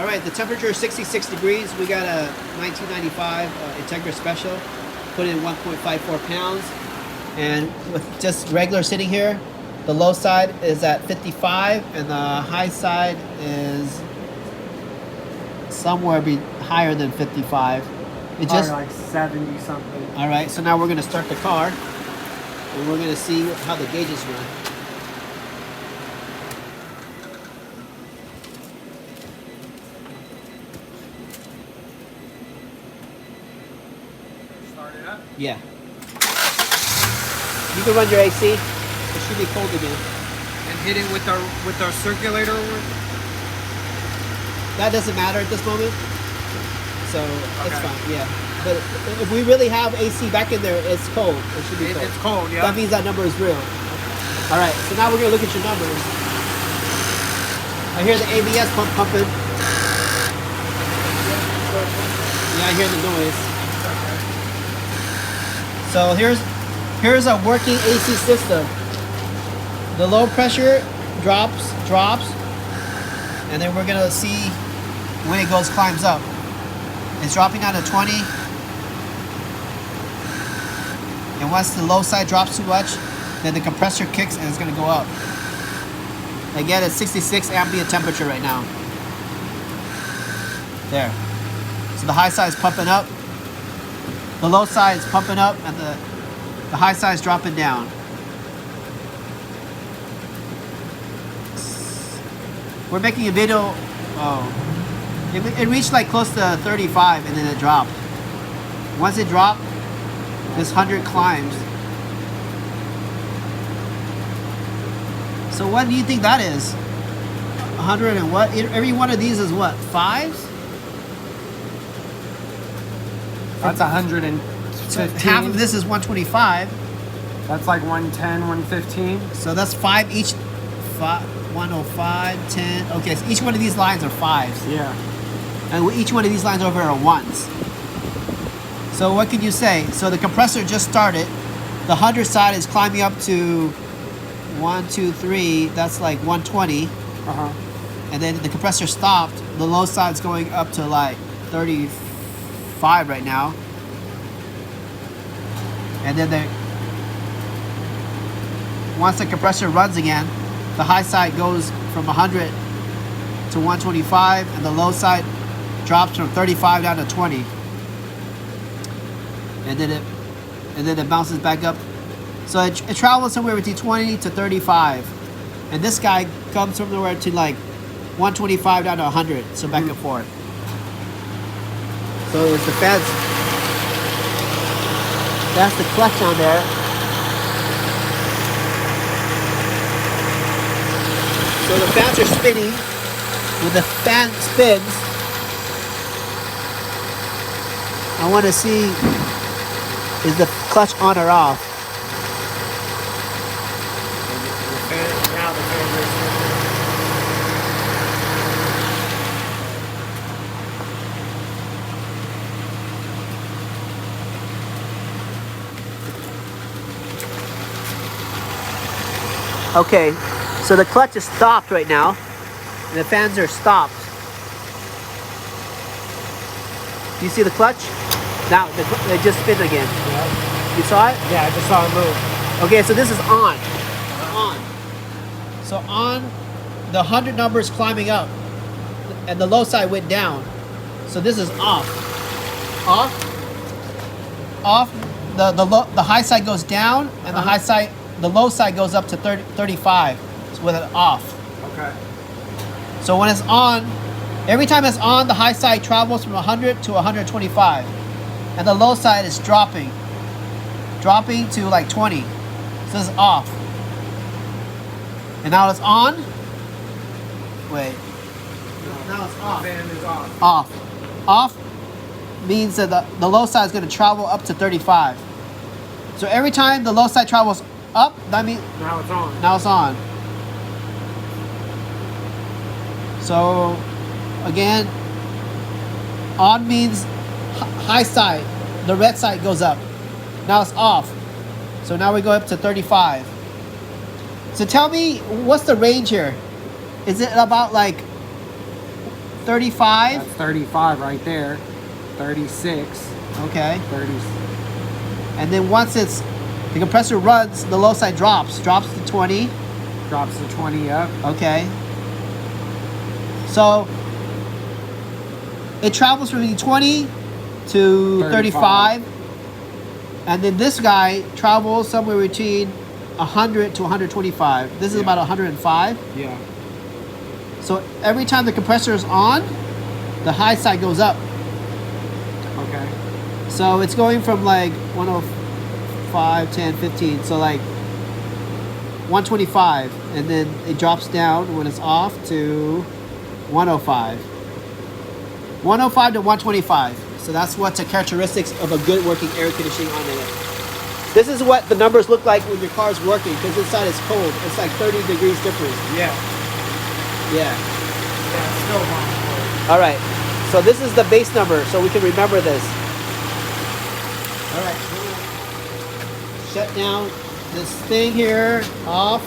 All right, the temperature is 66 degrees. We got a 1995 Integra Special, put in 1.54 pounds. And with just regular sitting here, the low side is at 55 and the high side is somewhere higher than 55. It just like 70 something. All right, so now we're gonna start the car and we're gonna see how the gauges run. Start it up? Yeah. You can run your AC. It should be cold again. And hit it with our circulator? That doesn't matter at this moment. So it's fine, yeah. But if we really have AC back in there, it's cold. It should be cold. It's cold, yeah. That means that number is real. All right, so now we're gonna look at your numbers. I hear the ABS pump pumping. Yeah, I hear the noise. So here's a working AC system. The low pressure drops, and then we're gonna see when it climbs up. It's dropping down to 20. And once the low side drops too much, then the compressor kicks and it's gonna go up. Again, it's 66 ambient temperature right now. There. So the high side is pumping up. The low side is pumping up and the high side is dropping down. We're making a video. It reached like close to 35 and then it dropped. Once it dropped, this 100 climbs. So what do you think that is? 100 and what? Every one of these is what? 5s? That's 115. So half of this is 125. That's like 110, 115. So that's 5 each. 105, 10. Okay, so each one of these lines are 5s. Yeah. And each one of these lines over are 1s. So what can you say? So the compressor just started. The 100 side is climbing up to 1, 2, 3. That's like 120. And then the compressor stopped. The low side's going up to like 35 right now. And then once the compressor runs again, the high side goes from 100 to 125, and the low side drops from 35 down to 20. And then it bounces back up. So it travels somewhere between 20 to 35. And this guy comes from nowhere to like 125 down to 100. So back and forth. So it's the fans. That's the clutch on there. So the fans are spinning. When the fan spins, I want to see, is the clutch on or off? Now the fan is. Okay, so the clutch is stopped right now, and the fans are stopped. Do you see the clutch? Now, they just spin again. Yeah. You saw it? Yeah, I just saw it move. Okay, so this is on. On. So on, the 100 number is climbing up, and the low side went down. So this is off. Off. Off. The high side goes down, and the low side goes up to 35 with it off. Okay. So when it's on, every time it's on, the high side travels from 100 to 125. And the low side is dropping to like 20. So this is off. And now it's on. Wait. Now it's off. Fan is off. Off. Off means that the low side is going to travel up to 35. So every time the low side travels up, that means Now it's on. now it's on. So again, on means high side. The red side goes up. Now it's off. So now we go up to 35. So tell me, what's the range here? Is it about like 35. That's 35 right there. 36. Okay. 30. And then once the compressor runs, the low side drops to 20. Drops to 20 up. Okay. So it travels from 20 to 35. And then this guy travels somewhere between 100 to 125. This is about 105. Yeah. So every time the compressor is on, the high side goes up. Okay. So it's going from like 105, 10, 15. So like 125. And then it drops down when it's off to 105. 105 to 125. So that's what's the characteristics of a good working air conditioning on it. This is what the numbers look like when your car's working, because inside is cold. It's like 30 degrees difference. Yeah. Yeah. Yeah, it's still wrong. All right. So this is the base number, so we can remember this. All right. Shut down this thing here, off.